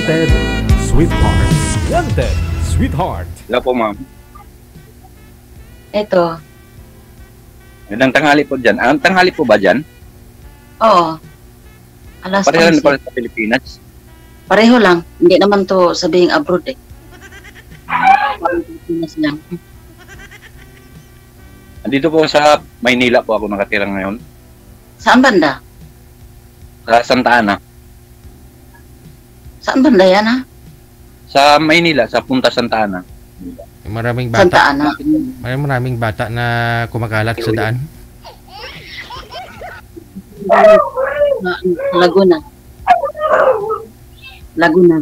Wanted Sweetheart. Wanted Sweetheart. Hello po, ma'am. Ito. Magandang tanghali po dyan. Ang tanghali po ba dyan? Oo. Alas Pareho na 11. pala sa Pilipinas. Pareho lang. Hindi naman to sabihing abroad eh. Parang Pilipinas lang. Andito po sa Maynila po ako nakatira ngayon. Saan banda? Sa Santa Ana. Saan banda yan ha? Sa Maynila, sa Punta Santa Ana. Maraming Santa bata. Ana. Maraming bata na kumakalat sa daan. Laguna. Laguna.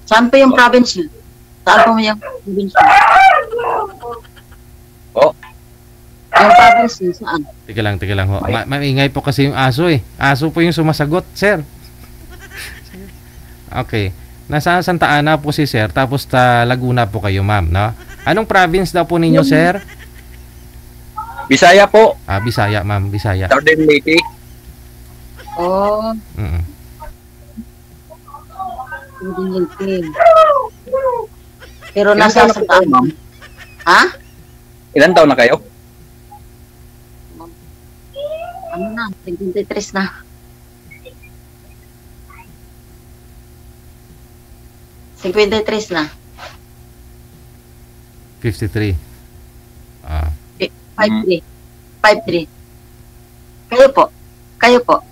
Saan pa yung province yun? Saan pa mo yung province yun? Oh, Yung province yun, saan? Tika lang ho. Maingay po kasi yung aso eh. Aso po yung sumasagot, sir. Okay. Nasa Santa Ana po si sir, tapos sa Laguna po kayo, ma'am, no? Anong province daw po ninyo, sir? Bisaya po. Bisaya, ma'am, Bisaya. Southern Leyte. Oh, Mm. hindi. Pero Ilan nasa taon na po Santa kayo, Ana. ma'am? Ha? Ilan taon na kayo? Ano na? 53 na. 53 na. 53. 53. 53. Kayo po. Kayo po.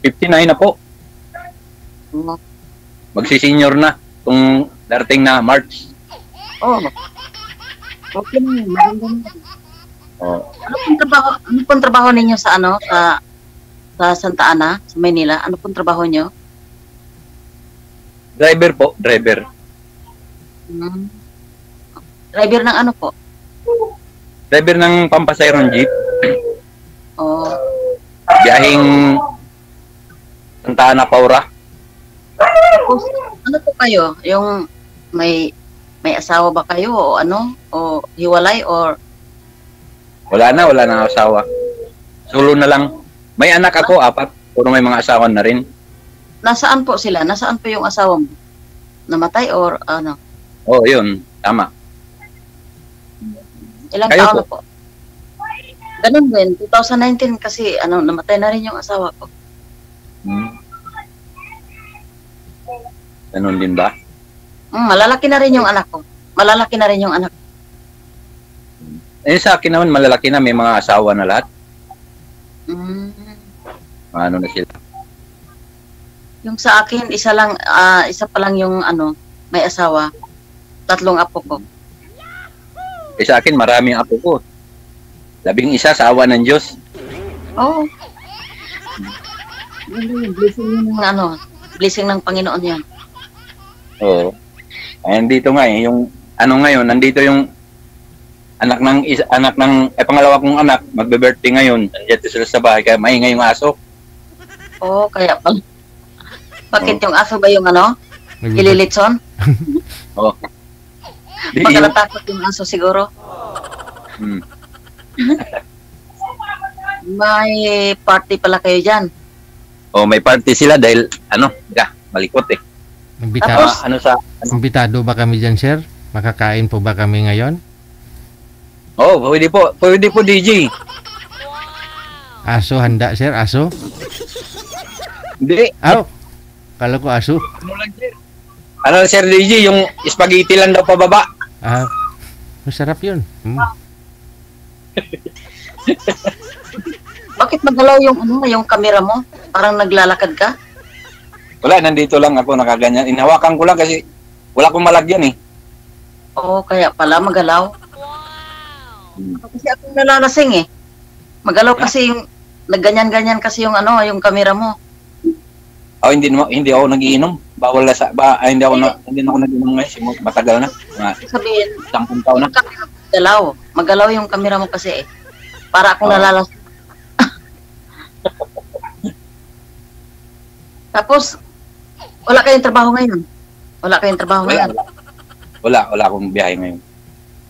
59 na po. Oh. Magsisenior na. Kung darating na March. Oh. Okay na yun. Maganda na. Oh. Ano pong trabaho ninyo sa ano? Sa Santa Ana, sa Maynila? Ano pong trabaho nyo? Driver po. Driver. Hmm. Driver ng ano po? Driver ng pampasayrong jeep. Oh. Biyahing Santa Ana, Paura. Tapos, ano po kayo? Yung may asawa ba kayo o ano? O hiwalay or Wala na asawa. Solo na lang. May anak ako, 4. Puro may mga asawa na rin. nasaan po sila? Nasaan po yung asawa mo? Namatay or ano? Oh, yun. Tama. Ilang Kayo taon po? na po? Ganun din. 2019 kasi ano, namatay na rin yung asawa ko. Ganun din ba? Malalaki na rin yung anak ko. Malalaki na rin yung anak ko. Eh, sa akin naman, malalaki na. May mga asawa na lahat. Mm. Mga ano na sila. Yung sa akin, isa pa lang yung ano, may asawa. 3 apo ko. Eh, sa akin, maraming apo ko. 11 sa awa ng Diyos. Oo. Blessing ng ano, blessing ng Panginoon yan. Oo. Ay, nandito nga eh. Yung, ano ngayon, nandito yung anak ng pangalawa kong anak, magbe-birthday ngayon. Nandiyan sila sa bahay, kaya maingay yung aso. Oo, kaya pala. Bakit yung aso ba yung ano? Ililitson? Oo. Di, Baka yung, natakot yung aso siguro. hmm. May party pala kayo dyan. Oh, may party sila dahil, malikot eh. Tapos? Imbitado ba kami dyan, sir? Makakain po ba kami ngayon? Oh, pwede po DJ. Aso, handa, sir? Aso? Hindi. Kala ko aso. Ano sir DJ, yung spaghetti lang daw pababa. Masarap yun. Bakit magalaw yung ano, yung camera mo? Parang naglalakad ka? Wala, nandito lang ako nakaganyan. Inhawakan ko lang kasi wala akong malagyan eh. Oo, kaya pala magalaw. Kasi ako nalalasing eh. Magalaw kasi yung nagganyan-ganyan kasi yung ano, yung camera mo. Oh, hindi ako nagiinom. Bawal na hindi na ako nagiinom ngayon. Matagal na. Sabihin, 10 taon na. magalaw. Magalaw yung camera mo kasi eh. Para akong nalalasing. Tapos, wala kayong trabaho ngayon? Wala kayong trabaho ngayon? Wala akong biyahe ngayon.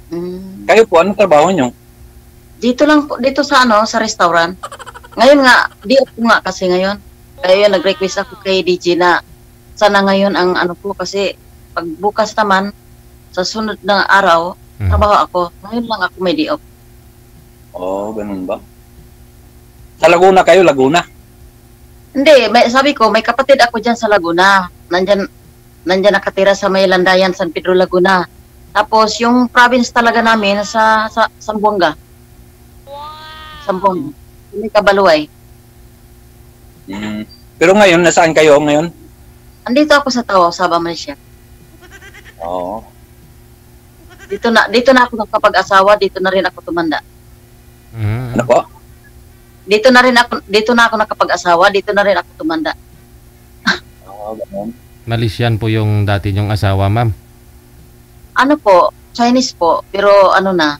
Mm. Kayo po, anong trabaho nyo? Dito lang po, dito sa ano, sa restaurant. Ngayon nga, di ako nga kasi ngayon. Kaya yun, nag-request ako kay DJ na sana ngayon ang ano po kasi pag bukas naman sa sunod na araw, trabaho ako. Ngayon lang ako may day off. Oh, ganun ba? Sa Laguna kayo, Laguna? Hindi, sabi ko, may kapatid ako dyan sa Laguna. Nandyan nakatira sa may Landayan, San Pedro, Laguna. Tapos yung province talaga namin sa Zamboanga. Zamboanga. May Kabaluay. Pero ngayon, nasaan kayo ngayon? Andito ako sa Tao, Sabah, Malaysia. Oo. Dito na ako nakapag-asawa, dito na rin ako tumanda. Ano po? Dito na ako nakapag-asawa, dito na rin ako tumanda. Oo, ganun. Malaysian po yung dati niyong asawa, ma'am. Ano po, Chinese po, pero ano na,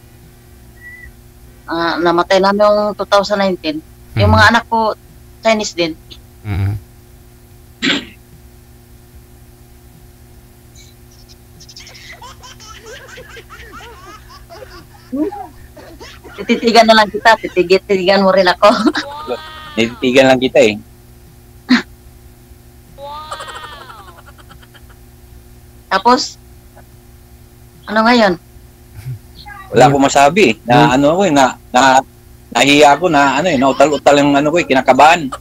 namatay namin yung 2019. Yung mga anak ko, Chinese din. Tititigan na lang kita, titigan mo rin ako. Nititigan lang kita eh. Tapos, ano ngayon? Wala akong masabi. Ano ako eh, nahiya ako na ano eh, nautal-utal yung ano ko eh, kinakabahan.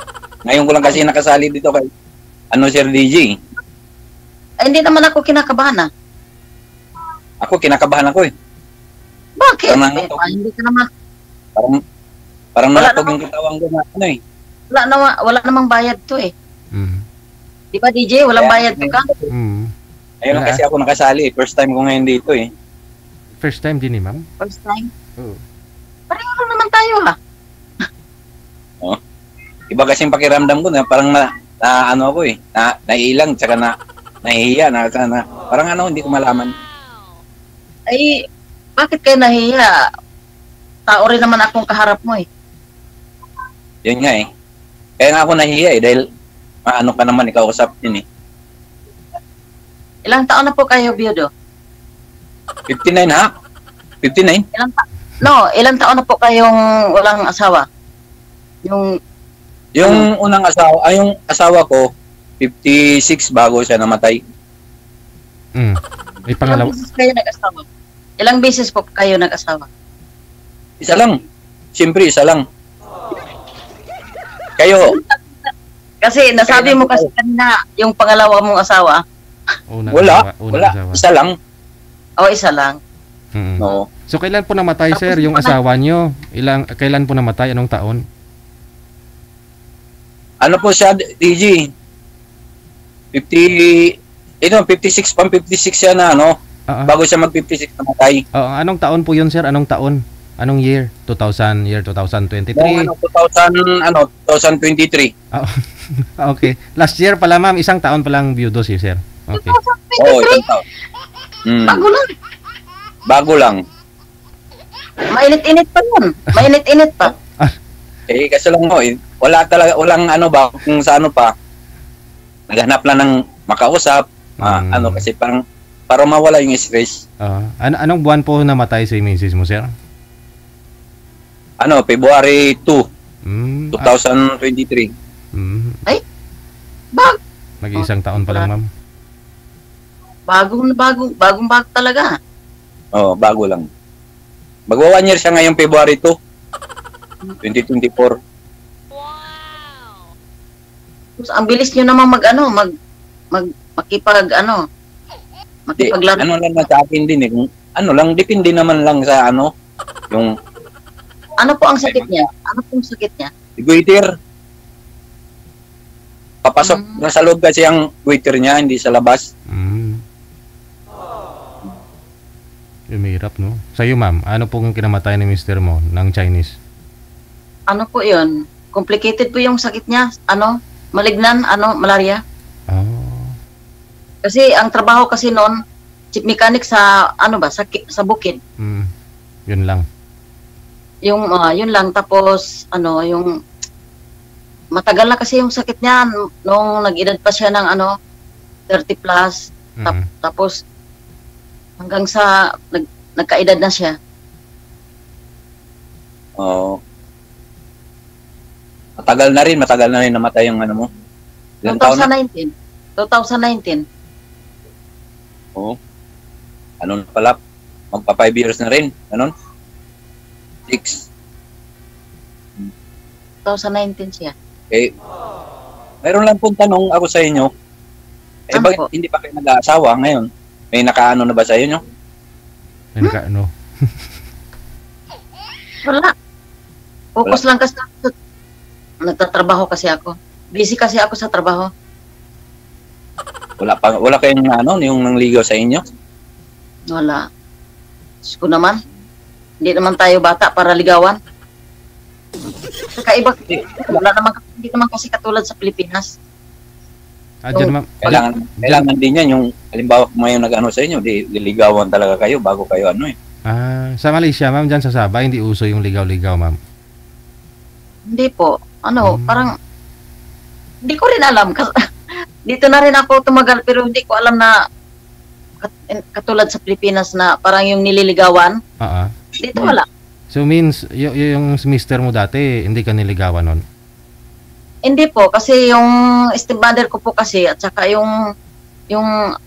Ngayon ko lang kasi nakasali dito kay Sir DJ. Hindi naman ako kinakabahan. Ako, kinakabahan ako eh. Bakit? Parang Hindi ka naman. Parang natog yung katawan ko na ano eh. Wala namang bayad to eh. Di ba DJ? Walang bayad to ka? Ngayon lang kasi ako nakasali eh. First time ko ngayon dito eh. First time din ma'am? First time? Oo. Pareho lang naman tayo Oh. Iba kasing pakiramdam ko na parang na ano ako eh. Naiilang tsaka nahihiya parang ano hindi ko malaman. Ay, bakit kayo nahiya? Tao rin naman akong kaharap mo eh. Yun nga eh. Kaya nga ako nahihiya eh dahil ano ka naman ikaw usap din eh. Ilang taon na po kayo, Biodo? 59 ha? 59? Ilang taon na po kayong walang asawa? Yung unang asawa, yung asawa ko 56 bago siya namatay. May pangalawa. Ilang beses kayo nag-asawa? Ilang beses po kayo nag-asawa? Isa lang. Siyempre, isa lang. Kayo? Kasi nasabi mo kasi kanina yung pangalawa mong asawa. Wala. Isa lang. Isa lang. No. So kailan po namatay, sir, yung asawa nyo? Kailan po namatay? Anong taon? Ano po siya, DG? 56 siya na, ano? Bago siya mag-56 namatay. Anong taon po yun, sir? Anong taon? Anong year? 2023? 2023. Okay. Last year pala, ma'am. Isang taon pa lang biyudo si sir. Okay. Oo, isang taon. Bago lang. Mainit-init pa yun. Mainit-init pa. Kasi lang mo, walang ano ba, kung sa ano pa, naghanap lang ng makausap, kasi para mawala yung stress. Anong buwan po namatay si Mrs. mo, sir? February 2, 2023. Ay, Mag-iisang taon pa lang, ma'am. Bagong talaga. Bago lang. Magwa 1 year siya ngayong February 2, 2024. Tapos, ang bilis nyo naman makipaglaro. Ano lang sa akin din eh. Kung, depende naman lang sa yung... Ano po ang sakit niya? Ano pong sakit niya? Goiter. Papasok na sa loob kasi ang goiter niya, hindi sa labas. Umihirap, no? Sa'yo, ma'am, ano pong kinamatay ni mister mo ng Chinese? Ano po yun? Complicated po yung sakit niya. Malignan, malaria. Kasi ang trabaho kasi noon, chief mechanic sa, sa bukid. Yun lang. Yun lang. Tapos, yung matagal na kasi yung sakit niya nung nag-edad pa siya ng 30 plus. Tapos, hanggang sa nagkaedad na siya. Matagal na rin namatay yung mo. Ilang taon na? 2019. 2019. Oo. Ano na pala? Magpa 5 years na rin. Ano? 6. 2019 siya. Eh, mayroon lang pong tanong ako sa inyo. Eh, Ano bakit po? hindi pa kayo nag-aasawa ngayon? May nakaano na ba sa inyo? May naka-ano. Wala. Focus lang kasi ako sa... Nagtatrabaho kasi ako. Busy kasi ako sa trabaho. Wala kayong ano, yung nangligaw sa inyo? Wala. Diyos ko naman. Hindi naman tayo bata para ligawan. Kakaiba. Wala naman, hindi naman kasi katulad sa Pilipinas. Dyan, ma'am. Kailangan din yan yung halimbawa kung may nag-ano sa inyo, liligawan talaga kayo bago kayo ano eh. Sa Malaysia, ma'am, dyan sa Sabah, hindi uso yung ligaw-ligaw, ma'am. Hindi po. Ano, Hmm. parang hindi ko rin alam. Dito na rin ako tumagal pero hindi ko alam na katulad sa Pilipinas na parang yung nililigawan. Dito wala. So means, yung mister mo dati, hindi ka niligawan nun? Hindi po, kasi yung stepmother ko po kasi at saka yung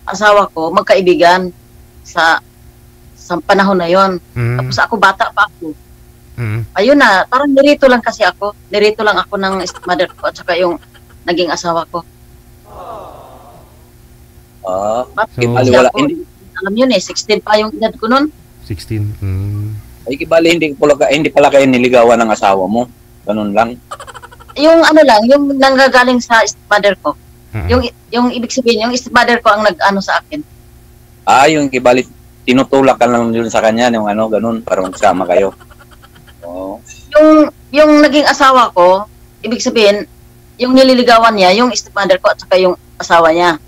asawa ko magkaibigan sa panahon na yon. Tapos ako bata pa ako. Ayun na, parang nirito lang kasi ako. Nirito lang ako ng stepmother ko at saka yung naging asawa ko. So, bali wala, hindi, alam yun eh, 16 pa yung edad ko nun. 16. ay bali hindi pala kayo niligawan ng asawa mo. Ganun lang. Yung ano lang, yung nanggagaling sa stepmother ko. Yung ibig sabihin, yung stepmother ko ang nag-ano sa akin. Yung bali tinutulak ka lang yun sa kanya, yung ano, ganun, para magsama kayo. Oo. Yung naging asawa ko, ibig sabihin, yung nililigawan niya, yung stepmother ko at saka yung asawa niya.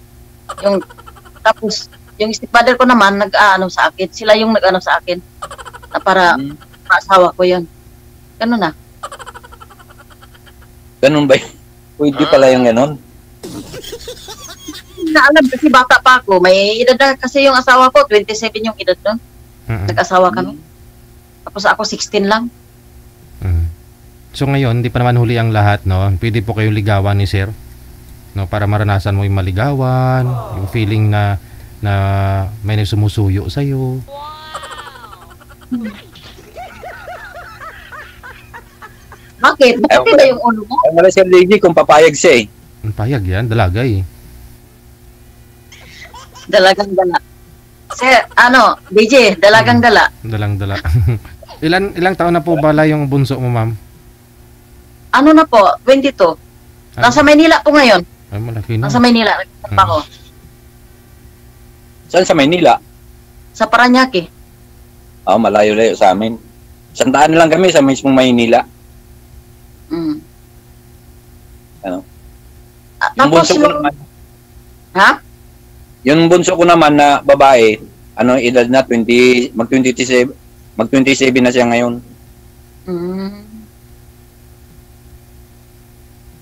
Tapos, yung stepmother ko naman, nag-ano sa akin. Sila yung nag-ano sa akin. Na para maasawa ko yun. Ganun na. Ganun ba yun? Pwede pala yung ganun? Naalam kasi bata pa ako. May edad na kasi yung asawa ko, 27 yung edad nun. Nag-asawa kami. Tapos ako 16 lang. So ngayon, hindi pa naman huli ang lahat, no? Pwede po kayong ligawan ni sir, no? Para maranasan mo yung maligawan, yung feeling na may sumusuyo sa'yo. Bakit? Bakit ba yung ulo mo? Ay, wala si Lady kung papayag siya eh. Ang payag yan, dalaga eh. Dalagang dala. Sir, DJ, dalagang dala. Dalang-dala. Ilang taon na po bala yung bunso mo, ma'am? Ano na po? 22. Nasa Maynila po ngayon. Ay, malaki na. Nasa Maynila. Nagtatrabaho. Saan sa Maynila? Sa Paranaque. Malayo-layo sa amin. Sandaan lang kami sa mismong Maynila. Ano? Yung Tapos bunso ko naman, yung bunso ko naman na babae, edad na 27 na siya ngayon.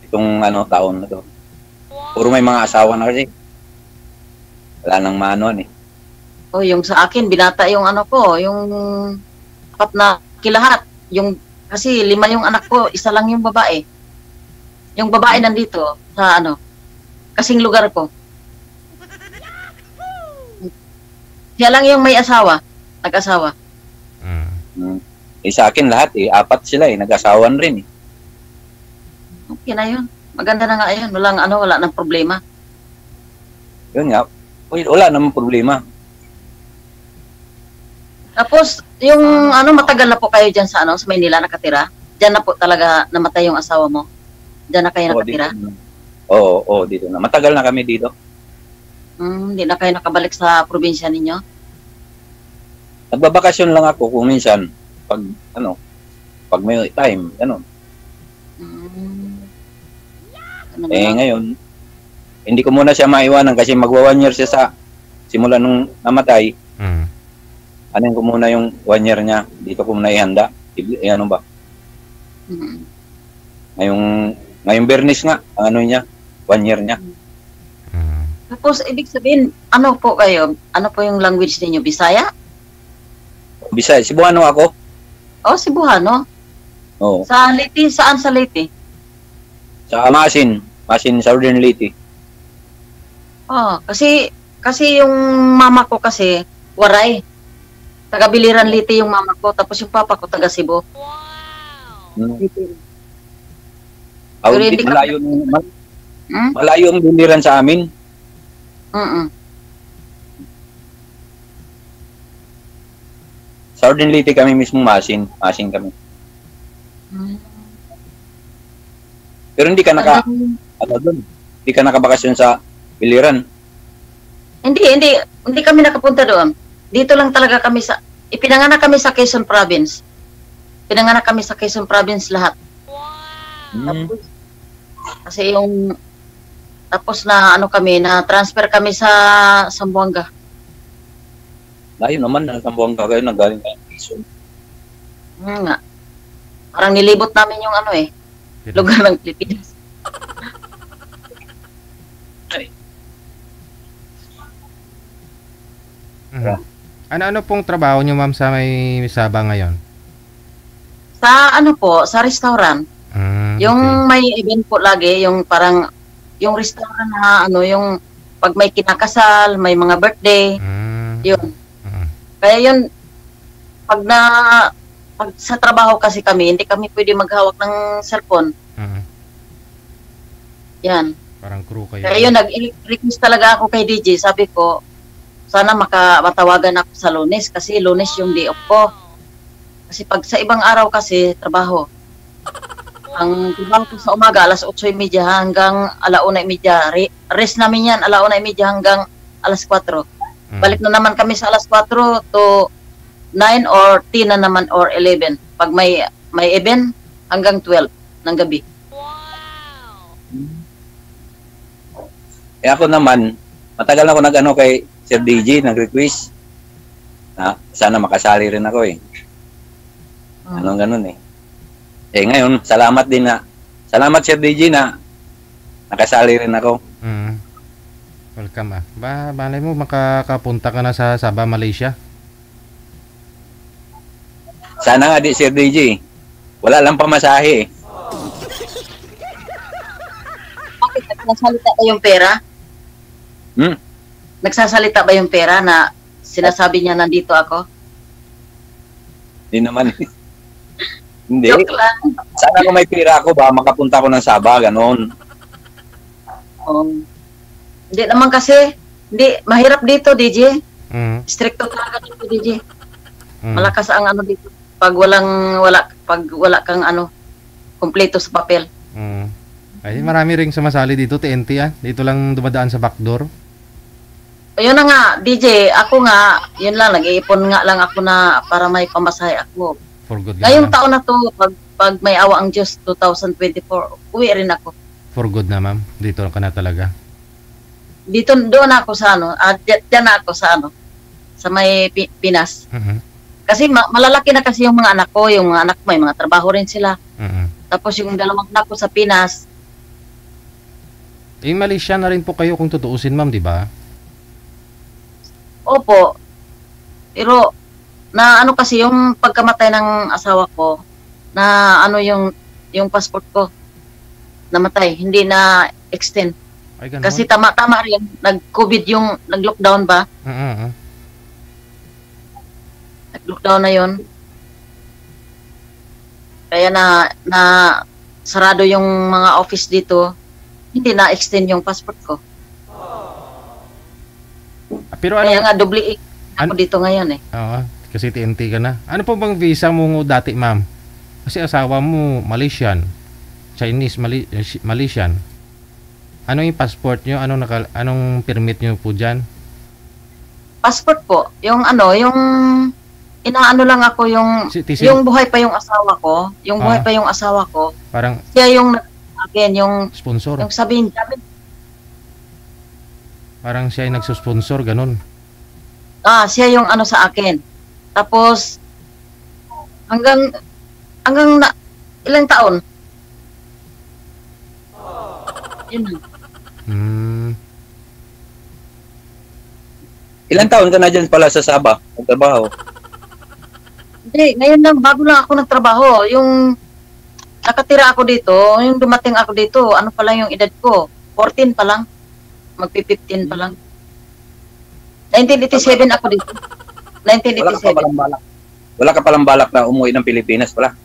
Itong taon na to. Puro may mga asawa na kasi. Wala nang maanuan eh. Yung sa akin, binata yung yung 4 na kilahat. Kasi 5 yung anak ko, isa lang yung babae. Yung babae nandito sa kasing lugar ko. Siya lang yung may asawa, nag-asawa. Sa akin lahat 4 sila nag-asawan rin eh. Okay na yun. Maganda na nga yun. Wala nang problema. Yun nga. Wala namang problema. Tapos, yung matagal na po kayo dyan sa Maynila nakatira? Dyan na po talaga namatay yung asawa mo? Dyan na kayo nakatira? Oo, dito na. Matagal na kami dito. Hindi na kayo nakabalik sa probinsya ninyo? Nagbabakasyon lang ako kung minsan pag may time, Ngayon, hindi ko muna siya maiwanan kasi magwa 1 year siya sa simula nung namatay. Anin ko muna yung 1 year niya. Dito ko muna ihanda. Ba? Ngayong Bernis nga, ang niya, 1 year niya. Tapos, ibig sabihin, po kayo? Ano po yung language ninyo? Bisaya? Bisaya. Cebuano ako. Cebuano? Oo. Sa Leyte? Saan sa Leyte? Sa Amasin. Masin Southern Leyte. Kasi yung mama ko kasi Waray. Taga Biliran Leyte yung mama ko, tapos yung papa ko taga Cebu. Oh, Pero hindi malayo, Hmm? malayo ang Biliran sa amin. Southern Leyte kami mismo Masin kami. Pero hindi ka hindi ka nakabakasyon sa Biliran. Hindi kami nakapunta doon. Dito lang talaga kami ipinanganak kami sa Quezon Province. Pinanganak kami sa Quezon Province lahat. Tapos, kasi tapos na kami, na transfer kami sa Zamboanga. Layo naman, na Zamboanga kayo, nanggaling kayo. Quezon. Nga. Parang nilibot namin yung lugar ng Pilipinas. Ano pong trabaho nyo, ma'am, sa may Sabah ngayon? Sa restaurant. Yung may event po lagi, yung parang, yung restaurant na, yung pag may kinakasal, may mga birthday, yun. Kaya yun, pag sa trabaho kasi kami, hindi kami pwede maghawak ng cellphone. Yan. Parang crew kayo. Kaya yun, nag-request talaga ako kay DJ. Sabi ko, sana matawagan ako sa Lunes kasi Lunes yung day off ko. Kasi pag sa ibang araw kasi, trabaho. Ang trabaho ko sa umaga, alas 8:30 hanggang 1:30. Rest namin yan, 1:30 hanggang alas 4. Balik na naman kami sa alas 4 to 9 or 10 na naman or 11. Pag may event, hanggang 12 ng gabi. Ako naman, matagal na ako nag-ano kay Sir DJ, nag-request na sana makasali rin ako eh. Anong ganun eh. Ngayon, salamat Sir DJ na nakasali rin ako. Welcome Balay mo, makakapunta ka na sa Sabah, Malaysia. Sana nga di Sir DJ. Wala lang pamasahe eh. Bakit nagsasalita ba yung pera? Nagsasalita ba yung pera na sinasabi niya nandito ako? Hindi naman. Hindi. Joke lang. Sana kung may pera ako ba, makapunta ako ng Sabah, ganon. Hindi naman kasi, mahirap dito, DJ. Stricto talaga dito, DJ. Malakas ang dito. Pag wala kang kompleto sa papel. Ay, marami ring sumasali dito, TNT Dito lang dumadaan sa backdoor. Ayun na nga, DJ, ako nga, yun lang, nag-iipon nga lang ako na para may pamasahe ako. For good Ngayong taon na to, pag may awa ang Diyos, 2024, uwi rin ako. For good na, ma'am. Dito ka na talaga. Doon ako sa dyan na ako sa may Pinas. Kasi malalaki na kasi yung mga anak ko, yung mga anak ko, may mga trabaho rin sila. Tapos yung dalawang anak ko sa Pinas. Malaysia na rin po kayo kung tutuusin, ma'am, di ba? Opo. Pero kasi yung pagkamatay ng asawa ko, na yung passport ko namatay, hindi na extend. Ay, kasi tama rin, nag-COVID nag-lockdown ba? Nag-lockdown na yon. Kaya na sarado yung mga office dito, hindi na extend yung passport ko. Pero kaya nga doble ako dito ngayon eh. Oo, kasi TNT ka na. Ano po bang visa mo dati, ma'am? Kasi asawa mo Malaysian, Chinese, Malaysian. Ano yung passport nyo? Anong permit nyo po dyan? Passport po, yung inaano lang ako yung buhay pa yung asawa ko, buhay pa yung asawa ko. Parang siya yung yung sponsor. Yung sabihin namin. Parang siya ay nagsusponsor, ganun. Siya yung sa akin. Tapos hanggang ilang taon? Yun. Ilang taon ka na dyan pala sa Sabah? Nagtrabaho? Hindi, ngayon lang, bago lang ako nagtrabaho. nakatira ako dito, yung dumating ako dito, ano pa lang yung edad ko? 14 pa lang. Magpi-15 pa lang. 1987 ako dito. Wala ka pa 1987. palang balak. Wala ka palang balak na umuwi ng Pilipinas pala.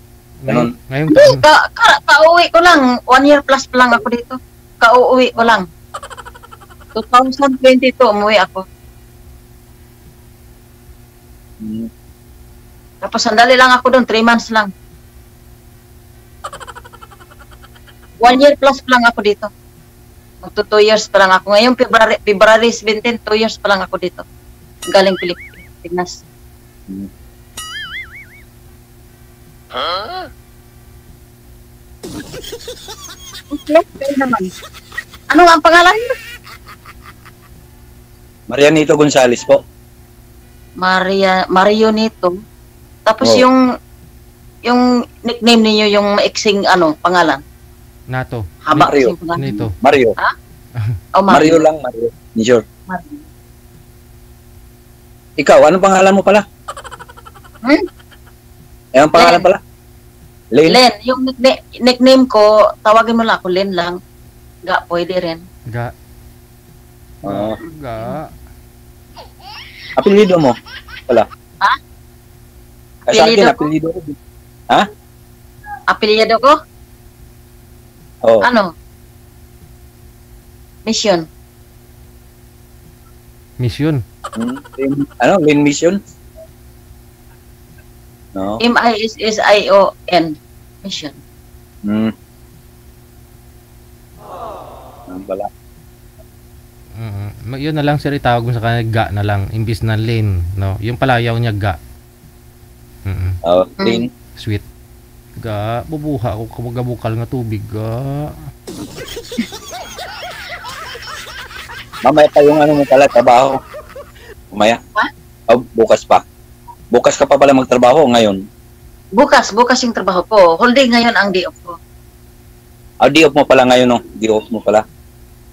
Ganun. Ngayong Hindi, taon. kauwi ko lang. 1 year plus pa lang ako dito. Kauwi ko lang. 2022 umuwi ako. Hmm. Tapos sandali lang ako doon, 3 months lang. 1 year plus pa lang ako dito. Magto 2 years pa lang ako. Ngayon, February 17, 2 years pa lang ako dito. Galing Pilipinas. Hmm. Okay, kayo naman. Ano nga ang pangalan mo? Marianito Gonzales po. Mario Nito. Tapos Oh. yung nickname niyo yung maiksing pangalan. Nato. Haba Mario. kasi yung pangalan. Nito. Mario. Oh, Mario lang, Mario. Sure. Mario. Ikaw, anong pangalan mo pala? Eh, ang pangalan Len. pala? Lane? Len, yung nickname ko, tawagin mo lang ako Len lang. Ga, pwede rin. Ga. Oo. Ga. Apelido mo? Wala. Ha? Kasi sa akin, Apelido ko? apelido ko. Apelyado ko? Oo. Ano? Mission. Mission. Lane Mission? No? M-I-S-S-I-O-N. Mission. Hmm. Ano pala? Yun na lang sir, itawag mo sa kanya ga na lang imbis na lane, no? Yung palayaw niya ga. Lane. Sweet. Ga, bubuha ako kabugabukal nga tubig ga. Mamaya pa yung ano mo pala, trabaho. Mamaya? Ha? Oh, bukas pa. Bukas ka pa pala magtrabaho ngayon. Bukas yung trabaho ko. Holding ngayon ang day off ko. Di off mo pala ngayon, no? Di off mo pala.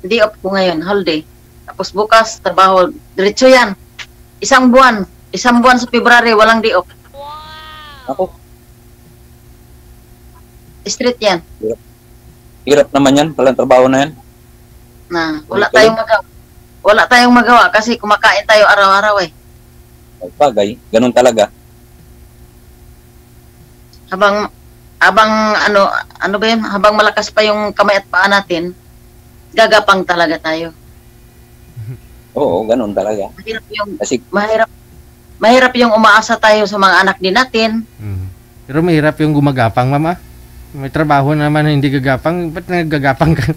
Day off ko ngayon, holiday. Tapos bukas, trabaho. Diretso yan. Isang buwan sa February, walang day off. Ako, Straight yan. hirap naman yan, palang trabaho na yan. Na, wala Okay. tayong magawa. Wala tayong magawa kasi kumakain tayo araw-araw eh. Bagay, ganun talaga. Habang ano ba yun? Habang malakas pa yung kamay at paa natin, gagapang talaga tayo. Oo, ganun talaga. Kasi, Mahirap yung umaasa tayo sa mga anak din natin. Pero mahirap yung gumagapang, mama. May trabaho naman na hindi gagapang. Ba't nagagapang ka?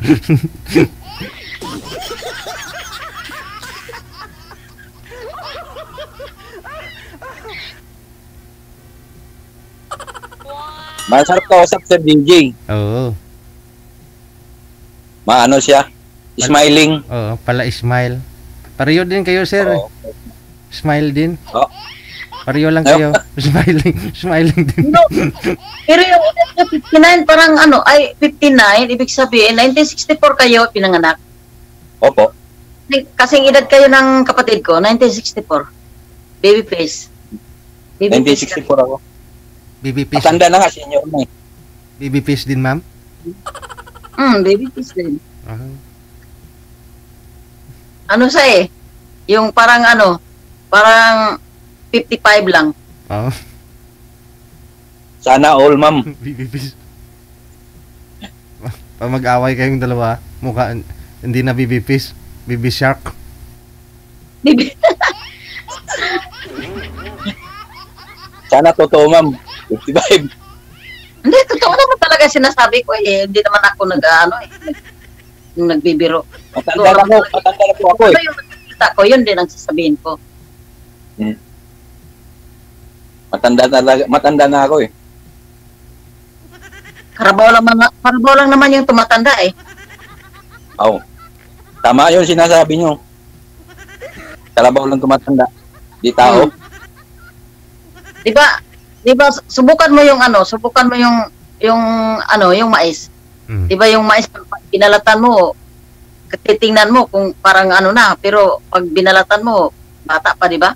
masarap kausap sa DJ. Oo. Maano siya? Smiling. Oo, pala smile. Pareho din kayo, sir. Oo. Smile din. Oo. Pareho lang kayo. Smiling din. No. Pero yung edad niya 59, parang 59, ibig sabihin, 1964 kayo pinanganak. Opo. Kasing edad kayo ng kapatid ko, 1964. Baby face. Baby face 1964 ako. Baby fish. Matanda na nga, senior na eh. Baby fish din, ma'am. Baby face din. Ah. Ano sa yung parang parang 55 lang. Oo. Sana all, ma'am. Baby fish. Pag mag-away kayong dalawa, mukha hindi na baby fish, baby shark. Baby. Sana totoo, ma'am. 55. Hindi, totoo naman talaga sinasabi ko Hindi naman ako nagbibiro. Matanda na po ako eh. Ano yung nakikita ko, yun din ang sasabihin ko. Matanda na ako eh. Karabaw lang naman yung tumatanda Oo. Tama yun sinasabi nyo. Kalabaw lang tumatanda. Di tao. Di ba subukan mo yung yung mais. Di ba yung mais pag binalatan mo, titingnan mo kung parang na, pero pag binalatan mo, bata pa, di ba?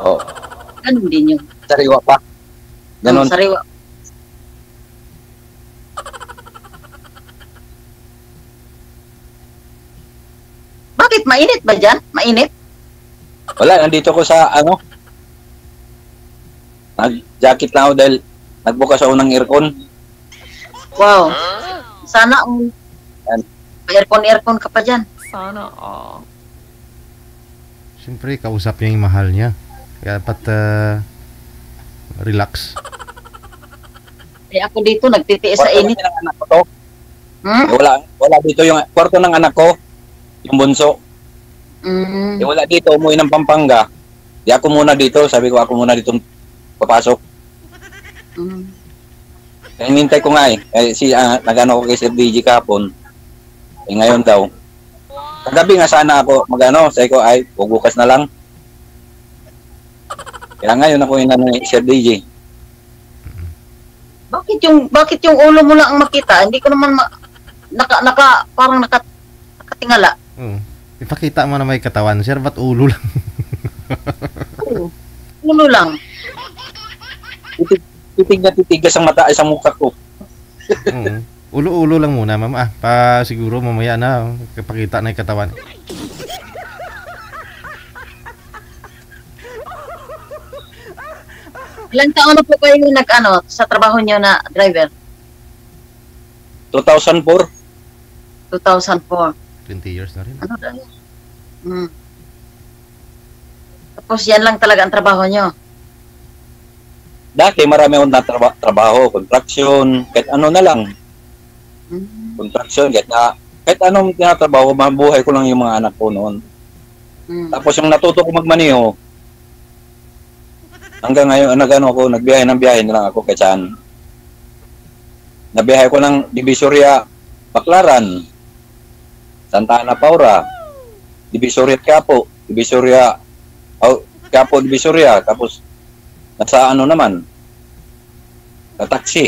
Oo. Ganun din yun. Sariwa pa. Ganon. Sariwa. Bakit? Mainit ba dyan? Mainit? Wala, nandito ko sa nag-jacket lang ako dahil nagbukas ako ng aircon. Wow. Sana Yan. aircon ka pa dyan. Sana all. Siyempre, kausap niya yung mahal niya. Kaya dapat relax. Eh ako dito, nagtitiis sa Kwarto init. kasi ng anak ko to. Hmm? Wala dito yung kwarto ng anak ko, yung bunso. Mm. Wala dito, umuwi ng Pampanga. Di ako muna dito, sabi ko ako muna dito papasok. Mm. Kaya hinintay ko nga eh. Nagano ko kay Sir DJ kahapon. Ngayon daw. Kagabi nga sana ako sabi ko ay bukas na lang. Kaya ngayon ako yung ni Sir DJ. Bakit yung ulo mo lang ang makita? Hindi ko naman parang nakatingala. Ipakita mo na may katawan, sir, ba't ulo lang? Oo. Ulo lang. Titigas ang mata sa mukha ko. Ulo-ulo lang muna, ma'am. Siguro mamaya na kapakita na yung katawan. Ilang taon na po kayo sa trabaho niyo na driver? 2004. 2004. 20 years na rin. Ano dahil? Tapos yan lang talaga ang trabaho niyo? Dati marami akong trabaho, construction, kahit ano na lang. Construction, kahit anong tinatrabaho, mabuhay ko lang yung mga anak ko noon. Tapos yung natuto ko magmaniho, hanggang ngayon, nagbiyahe na lang ako kahit saan. Nabiyahe ko ng Divisoria, Baclaran, Santa Ana, Paura, Divisoria, Quiapo, Divisoria, tapos nasa naman, sa taxi.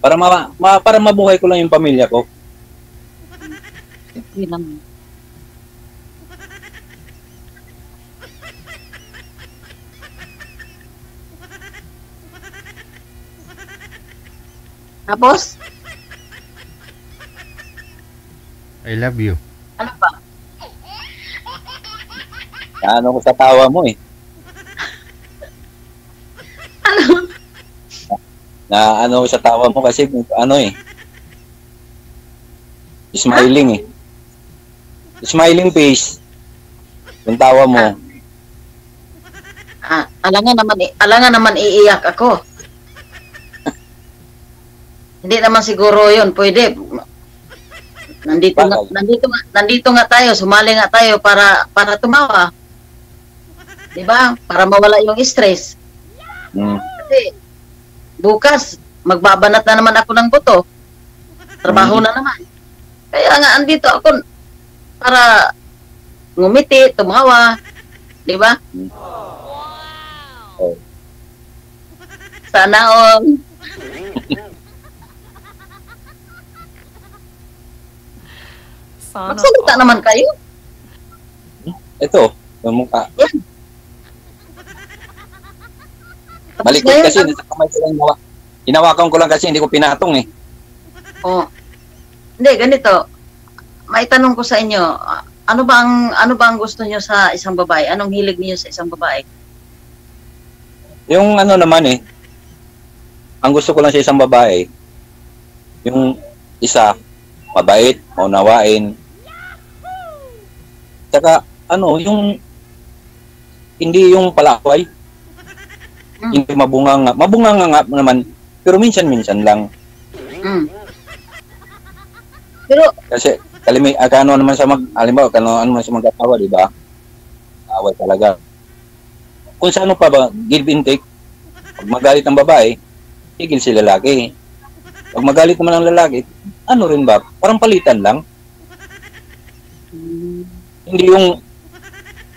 Para mabuhay ko lang yung pamilya ko. Hindi naman. Tapos? I love you. Ano ba? Ko sa tawa mo eh. Ano? Ko sa tawa mo kasi smiling eh. Smiling face. Yung tawa mo. Alangan naman iiyak ako. Hindi naman siguro 'yon, pwede. Nandito nga tayo, sumali nga tayo para tumawa. 'Di ba? Para mawala yung stress. Kasi bukas magbabanat na naman ako ng buto. Trabaho na naman. Kaya nga andito ako para ngumiti, tumawa. 'Di ba? Sana all. Magsalita naman kayo. Ito, yung mukha. Yan. Malikot kasi, nasa kamay ko lang hinawakan ko lang kasi hindi ko pinatong eh. Hindi, ganito. May tanong ko sa inyo, ano ba ang gusto niyo sa isang babae? Anong hilig niyo sa isang babae? Yung naman eh, ang gusto ko lang sa isang babae, yung isa, mabait, maunawain. Saka, yung hindi yung palakaway. Hindi mabunganga. Mabunganga nga naman, pero minsan-minsan lang. Pero, kasi, kano naman sa mag-asawa, di ba? Away talaga. Kung sa pa ba, give and take, pag magalit ang babae, tigil si lalaki. Pag magalit naman ang lalaki, rin ba? Parang palitan lang. Hindi yung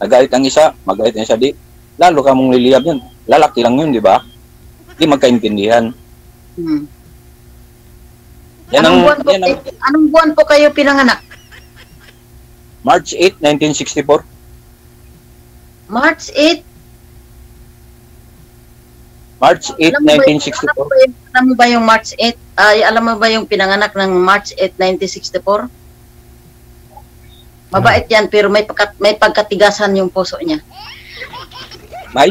nagalit ang isa, magalit ang isa, di. Lalo ka mong liliyab yun. Lalaki lang yun, di ba? Di magkaintindihan. Anong buwan po kayo pinanganak? March 8, 1964. March 8? March 8, 1964. Alam mo ba yung March 8? Ay, alam mo ba yung pinanganak ng March 8, 1964? Mabait yan, pero may pagkatigasan yung puso niya. May?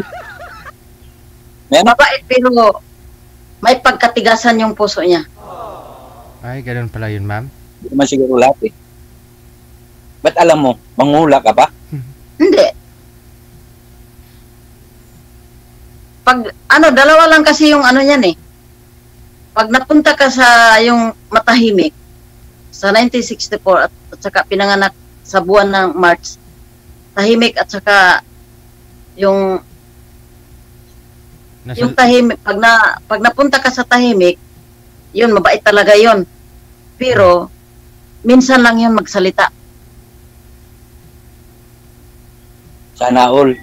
May ano? Mabait, pero may pagkatigasan yung puso niya. Ay, ganun pala yun, ma'am. Hindi naman siguro lahat eh. Ba't alam mo, manghula ka pa? Hindi. Pag, dalawa lang kasi yung ano niyan eh. Pag napunta ka sa yung matahimik, sa 1964 at saka pinanganak sa buwan ng March, tahimik at saka yung tahimik, pag napunta ka sa tahimik, yun, mabait talaga yun. Pero, minsan lang yun magsalita. Sana all.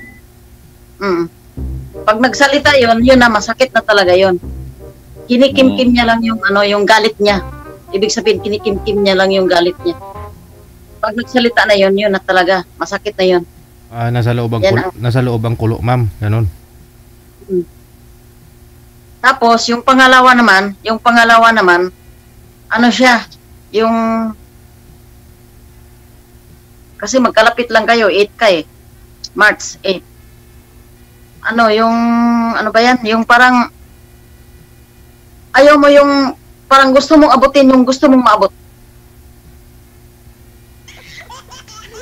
Pag nagsalita yun na masakit na talaga yun. Kinikimkim niya lang yung yung galit niya. Ibig sabihin, kinikimkim niya lang yung galit niya. Pag nagsalita na yun na talaga, masakit na yun. Nasa loob ang kulo, ma'am. Ganun. Tapos, yung pangalawa naman, ano siya, yung, kasi magkalapit lang kayo, 8 ka eh. March 8. Ano ba yan? Yung parang, ayaw mo yung, parang gusto mong abutin yung gusto mong maabot.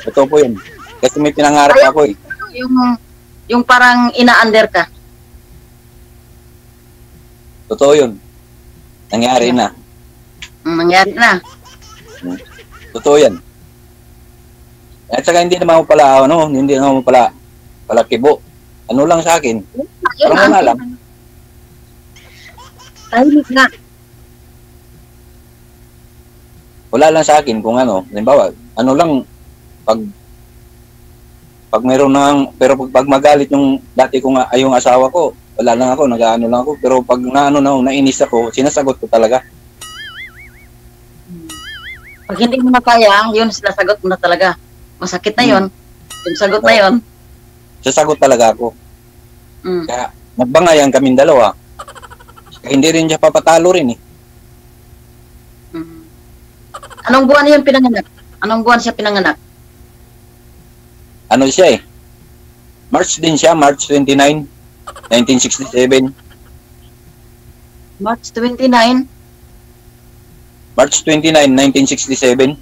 Ito po yun. Kasi may pinangarap ako eh. Yung parang ina-under ka. Totoo yun. Nangyari na. Nangyari na. Totoo yan. At saka hindi naman ako pala, hindi naman ako pala kibo. Ano lang sa akin? Parang wala lang. Tahimik na. Wala lang sa akin kung halimbawa, pag meron pero pag magalit yung dati ko nga, yung asawa ko, wala lang ako, nag-ano lang ako, pero pag nainis ako, sinasagot ko talaga. Pag hindi mo na kaya, yun, sinasagot mo na talaga. Masakit na yun. Yung sagot na yun. Sasagot talaga ako. Kaya, nagbangayan kaming dalawa. Kaya hindi rin siya papatalo rin eh. Anong buwan yun pinanganak? Anong buwan siya pinanganak? Ano siya eh? March din siya, March 29, 1967. March 29? March 29, 1967.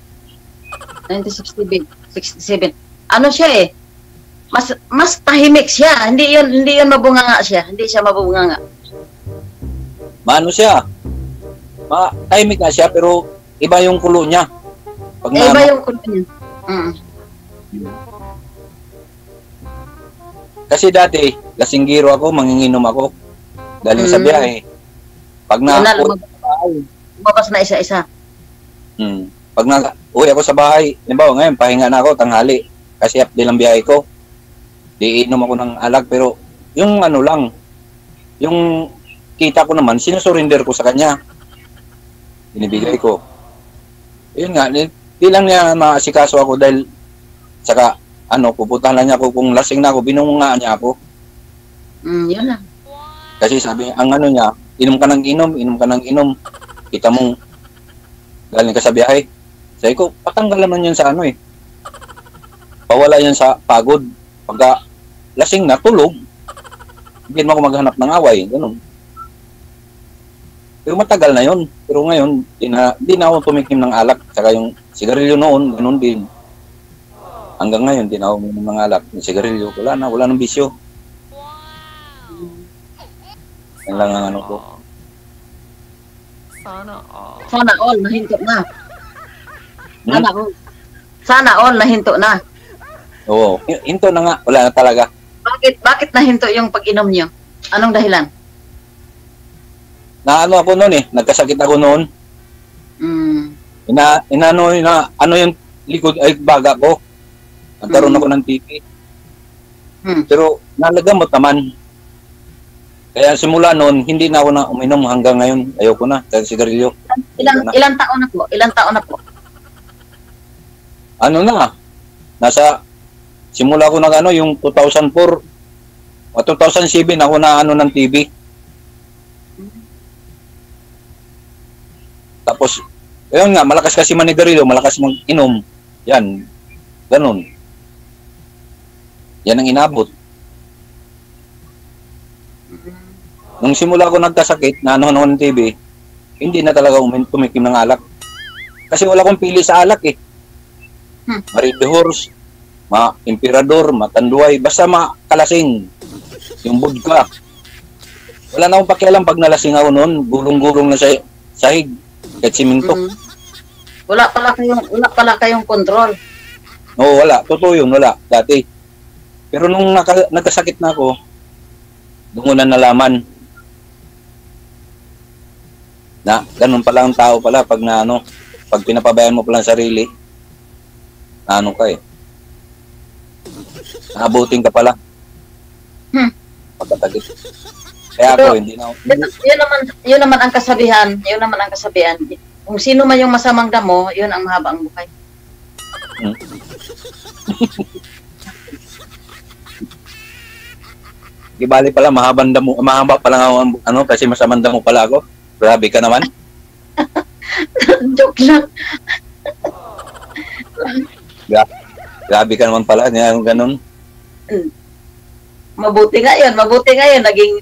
1967. Ano siya eh? Mas tahimik siya. Hindi yun mabunganga siya. Hindi siya mabunganga. Maano siya? Tahimik na siya pero iba yung kulo niya. Iba yung kulo niya. Kasi dati, lasinggiro ako, manginginom ako. Galing sa biyahe. Pag lumabas na isa-isa. Pag uwi ako sa bahay, halimbawa ngayon, pahinga na ako, tanghali. Kasi update lang biyahe ko. Iinom ako ng alak, pero yung yung kita ko naman, sinusurinder ko sa kanya. Binibigay ko. Yun nga, di lang niya maasikaso ako dahil saka, pupuntahan lang niya ako kung lasing na ako, binunga niya ako. Yun lang. Kasi sabi, niya, inom ka ng inom. Kita mong galing ka sa biyahe. Sabi ko, patanggal naman yun sa Pawala yun sa pagod. Pagka lasing na, tulog. Hindi mo ako maghanap ng away. Ganun. Pero matagal na yun. Pero ngayon, di na ako tumikim ng alak. Saka yung sigarilyo noon, ganun din. Hanggang ngayon, di na ako uminom ng alak. Yung sigarilyo, wala nang bisyo. Yan lang ang ko. Sana all, nahinto na. Sana all, nahinto na. Oo, hinto na nga. Wala na talaga. Bakit nahinto yung pag-inom niyo? Anong dahilan? Ako noon eh. Nagkasakit ako noon. Yung likod ay baga ko. Nagkaroon ako ng TB. Pero nalagamot naman. Kaya simula noon, hindi na ako na uminom hanggang ngayon. Ayoko na, dahil sigarilyo. Ilang taon na po? Simula ko yung 2004, 2007 ako na ng TB. Tapos, ayun nga, malakas kasi manigarilyo, malakas mag-inom. Yan, ganun. Yan ang inabot. Nung simula ko nagkasakit, na ano ng TV, hindi na talaga tumikim ng alak. Kasi wala akong pili sa alak eh. Marie de Horse, Emperador, Matanduay, basta makalasing. Yung vodka. Wala na akong pakialam pag nalasing ako noon, gulong-gulong na sa sahig, kahit siminto. Wala pala kayong control. Oo, wala. Totoo yun, wala. Dati. Pero nung nagkasakit na ako, doon ko na nalaman na ganun pala ang tao pala pag pag pinapabayaan mo pala ang sarili, ka eh. Naabutin ka pala. Pagkatagit. Kaya ako, hindi na. Yun naman ang kasabihan. Yun naman ang kasabihan. Kung sino man yung masamang damo, yun ang mahaba ang buhay. Di bali pala, mahaba pala ako, kasi masamang damo pala ako. Grabe ka naman. Joke lang. Grabe ka naman pala, ganun. Mabuti nga yun,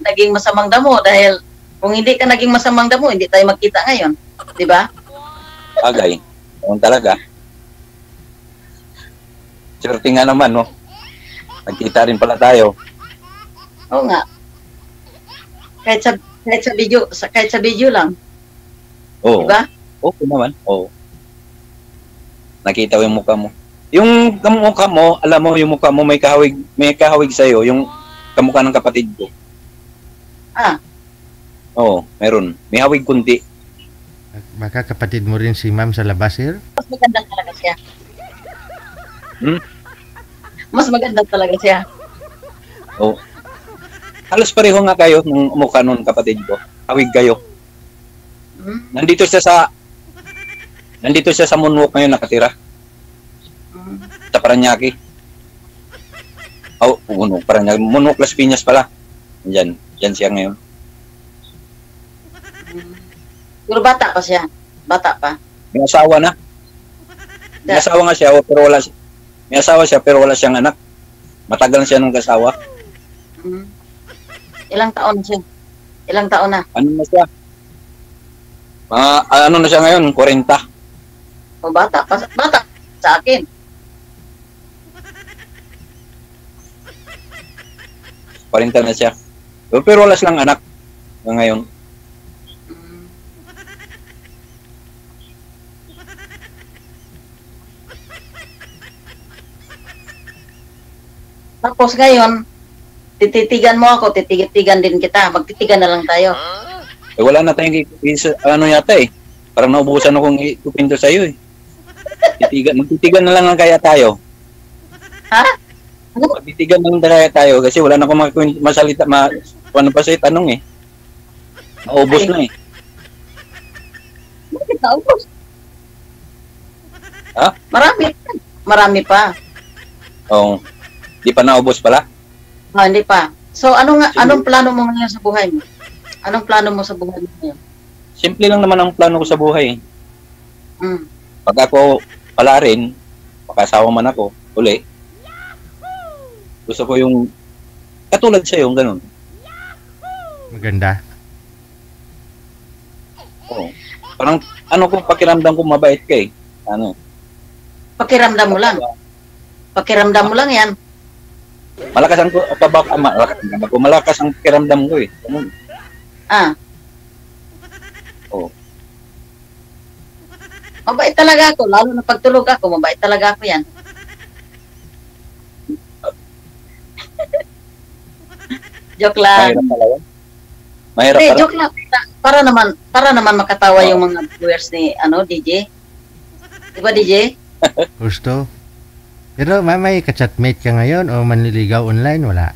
naging masamang damo dahil kung hindi ka naging masamang damo, hindi tayo magkita ngayon. Di ba? Bagay. Ganun talaga. Swerte nga naman, no? Nagkita rin pala tayo. Oo nga. Kahit sa video lang. Oo. Diba? Okay naman. Oo. Nakita ko yung mukha mo. Yung mukha mo, alam mo yung mukha mo may kahawig sa'yo, yung kamukha ng kapatid ko. Oo, meron. May hawig kunti. Baka kapatid mo rin si ma'am sa labas, sir? Mas maganda talaga siya. Mas maganda talaga siya. Oo. Halos pareho nga kayo ng mukha nun kapatid ko. Hawig kayo. Nandito siya sa Moonwalk ngayon nakatira. Sa Paranaque. Paranaque. Moonwalk Las Piñas pala. Diyan siya ngayon. Pero bata pa siya. Bata pa. May asawa na. May asawa nga siya, pero may asawa siya pero wala siyang anak. Matagal na siya ng kasawa. Ilang taon na siya? Ilang taon na? Ano na siya? Ano na siya ngayon? 40. O bata sa akin. Parinta na siya. Pero wala silang anak ngayon. Tapos ngayon, tititigan mo ako, tititigan din kita. Magtitigan na lang tayo. Wala na tayong yata eh. Parang naubusan akong ipinto sa iyo eh. Magtitigan na lang kaya tayo. Ha? Ano? Magtitigan na lang kaya tayo kasi wala na akong masalita, ano pa sa'yo tanong eh. Naubos na eh. Bakit naubos? Ha? Marami pa. Oo. Di pa naubos pala? Hindi pa. So, anong plano mo ngayon sa buhay mo? Anong plano mo sa buhay mo ngayon? Simple lang naman ang plano ko sa buhay. Pag ako pala rin, makasawa man ako, uli, gusto ko yung katulad sa'yo, ganun. Maganda. Oo. Parang, pakiramdam ko mabait ka eh. Pakiramdam mo lang. Pakiramdam mo lang yan. Malakas ang pakiramdam ko eh. Ganun. Oo. Mabait talaga ako. Lalo na pagtulog ako, mabait talaga ako yan. Joke lang. Mahirap pala yan. Mahirap Hindi, pala. joke lang. Para naman makatawa yung mga viewers ni DJ. Diba DJ? Gusto? Pero may ka-chatmate ka ngayon o manliligaw online? Wala.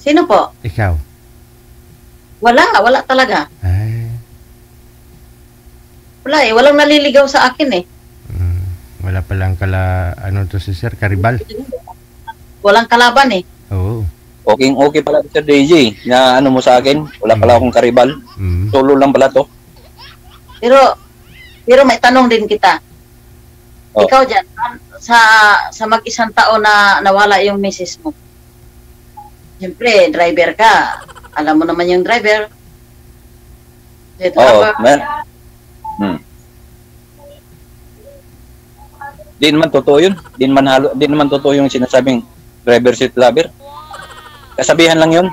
Sino po? Ikaw? Wala talaga. Ay. Wala eh, walang naliligaw sa akin eh. Wala palang to si Sir Karibal. Walang kalaban eh. Oo. Okay pala Sir DJ na mo sa akin. Wala pala akong karibal. Solo lang pala to. Pero may tanong din kita. Oh. Ikaw dyan, sa mag-isang taon na nawala yung misis mo. Siyempre, driver ka. Alam mo naman yung driver. Dito Oo, ka man. Di naman totoo yun. Di naman totoo yung sinasabing driver seat lover. Kasabihan lang yun.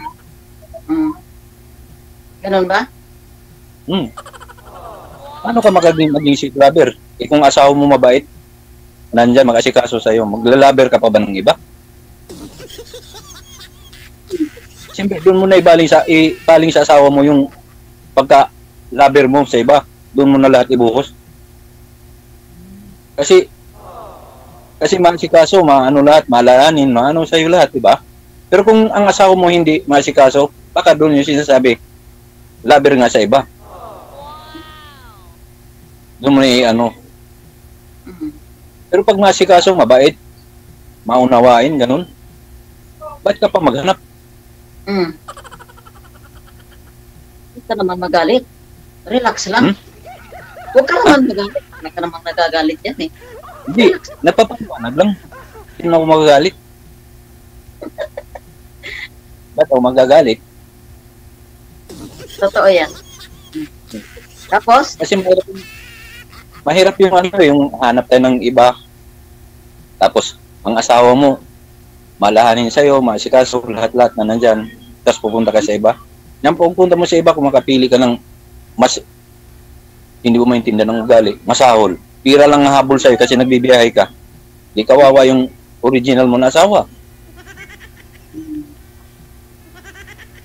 Ganun ba? Paano ka maging seat lover? Eh kung asawa mo mabait, nandyan mag-asikaso sa'yo, maglalaber ka pa ba ng iba? Siyempre, doon mo na ibaling sa asawa mo yung pagka-lover mo sa iba. Doon mo na lahat ibuhos. Kasi masikaso, maano lahat, malaanin, maano sa'yo lahat, diba? Pero kung ang asawa mo hindi masikaso, baka doon yung sinasabi, lover nga sa iba. Doon mo na ano. Pero pag masikaso, mabait, maunawain, ganun, ba't ka pa maghanap? Huwag ka naman magalit. Relax lang. Huwag ka naman magalit. Hindi ka naman nagagalit yan eh. Hindi, napapaliwanag lang. Hindi na ako magagalit. Ba't ako magagalit? Totoo yan. Tapos? Kasi mahirap yung yung hanap tayo ng iba. Tapos, ang asawa mo, malahanin sa'yo, masikaso, lahat-lahat na nandyan. Tapos pupunta ka sa iba. Yan, pupunta mo sa iba, kung makapili ka ng mas, hindi mo maintindihan ng ugali, masahol. Pira lang nahabol sa'yo kasi nagbibiyahe ka. Di kawawa yung original mo na asawa.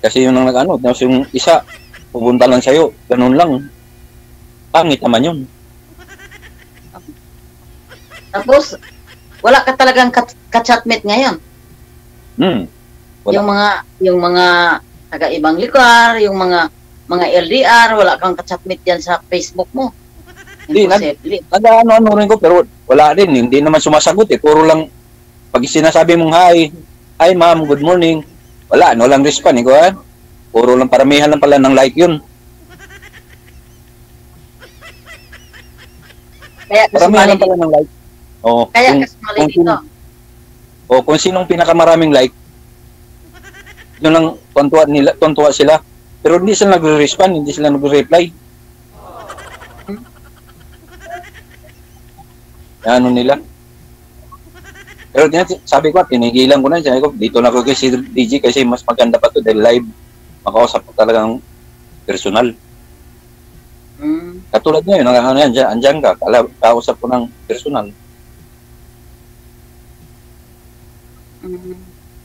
Kasi yun ang nag-ano, tapos yung isa, pupunta lang sa'yo, ganun lang. Pangit naman yun. Tapos, wala ka talagang ka-chatmate ngayon. Wala. Yung mga taga-ibang lugar, yung mga LDR, wala kang ka-chatmate yan sa Facebook mo. Hindi, nag-ano rin ko, pero wala din. Hindi naman sumasagot eh. Puro lang, pag sinasabi mong hi ma'am, good morning, walang respond eh. Ko, puro lang, paramihan lang pala ng like yun. Kaya Paramihan lang pala ng like. O, Kaya kasmali dito. Kung sinong pinakamaraming like, yun lang, tuntua sila. Pero hindi sila nagre-respond, hindi sila nagre-reply. Ano nila. Pero sabi ko, tinigilan ko na. Sabi ko, dito na ako kay si DJ kasi mas maganda pa to dahil live. Makausap ko talagang personal. Katulad ngayon, andyan ka, kausap ko ng personal.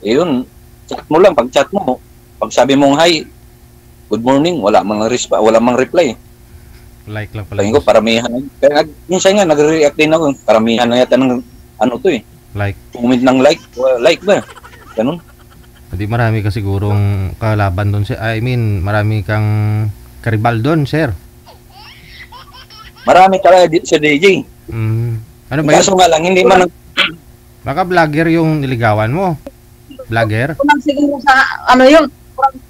Yun, chat mo lang, pag chat mo, pag sabi mong hi, good morning, wala mang reply. Like lang pala. Tingin ko, paramihan. Kaya minsan nga, nagre-react din ako. Paramihan na yata ng ano to eh. Like. Comment ng like ba? Ganun. Hindi marami ka sigurong kalaban doon, sir. I mean, marami kang karibal doon, sir. Marami talaga sa DJ. Ano ba yun? Kaso nga lang, hindi man Baka vlogger yung niligawan mo. Vlogger? Kulang siguro sa,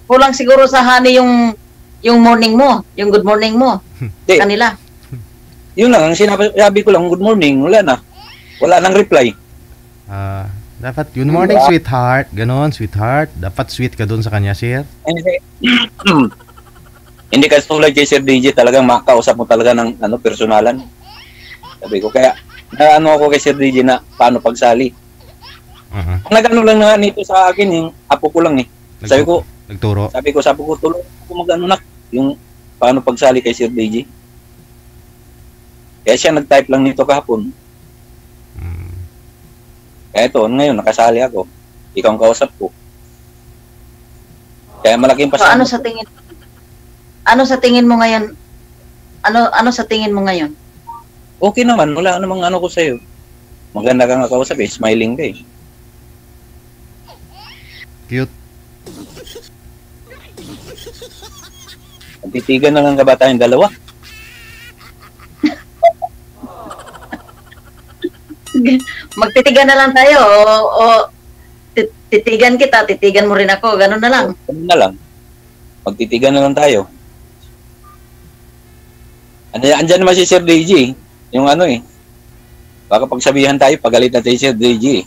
kulang siguro sa honey yung morning mo, yung good morning mo. Kanila. Yun lang, ang sabi ko lang, good morning, wala na. Wala nang reply. Dapat, good morning, sweetheart. Ganon, sweetheart. Dapat sweet ka doon sa kanya, sir. Hindi ka tulad kay Sir DJ, talagang makausap mo talaga ng personalan. Sabi ko, kaya, ako kay Sir DJ na paano pagsali. Nag-ano lang na nito sa akin, yung apo ko lang eh. Sabi ko, tulong ko mag-ano na, yung paano pagsali kay Sir DJ. Kaya siya nag-type lang nito kahapon. Kaya ito, ngayon, nakasali ako. Ikaw ang kausap ko. Kaya malaking pasama. So, ano sa tingin mo ngayon? Ano sa tingin mo ngayon? Okay naman, wala namang ano ko sa'yo. Maganda kang kausap eh, smiling ka eh. Cute. Titigan na lang ka ba tayong dalawa? Magtitigan na lang tayo o titigan kita, titigan mo rin ako, ganun na lang. Ganun na lang. Magtitigan na lang tayo. Andyan naman si Sir DJ. Yung ano eh. Baka pagsabihan tayo, pagalit natin si Sir DJ.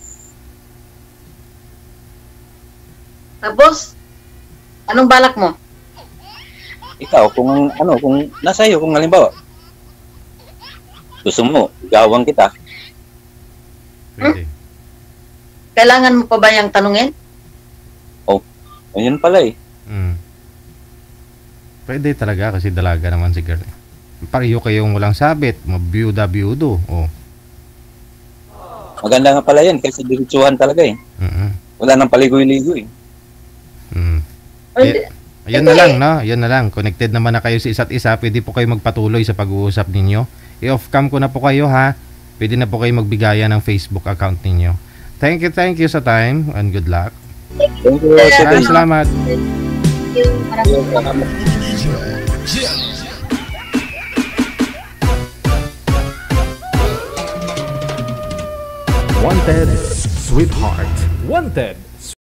Tapos, anong balak mo? Ikaw, kung nasa iyo, kung halimbawa, gusto mo, gawang kita. Pwede. Kailangan mo pa ba yung tanungin? Ayun pala eh. Pwede talaga kasi dalaga naman si girl. Pareho kayong walang sabit, mabiyuda-biyudo. Oh. Maganda nga pala yan, kasi diretsuhan talaga eh. Wala nang paligoy-ligoy. Ayun na lang, no? Ayun na lang. Connected naman na kayo sa isa't isa. Pwede po kayo magpatuloy sa pag-uusap ninyo. I-off cam ko na po kayo, ha? Pwede na po kayo magbigaya ng Facebook account ninyo. Thank you sa time and good luck. Thank you, Sir Maraming DJ. salamat. Wanted, sweetheart. Wanted,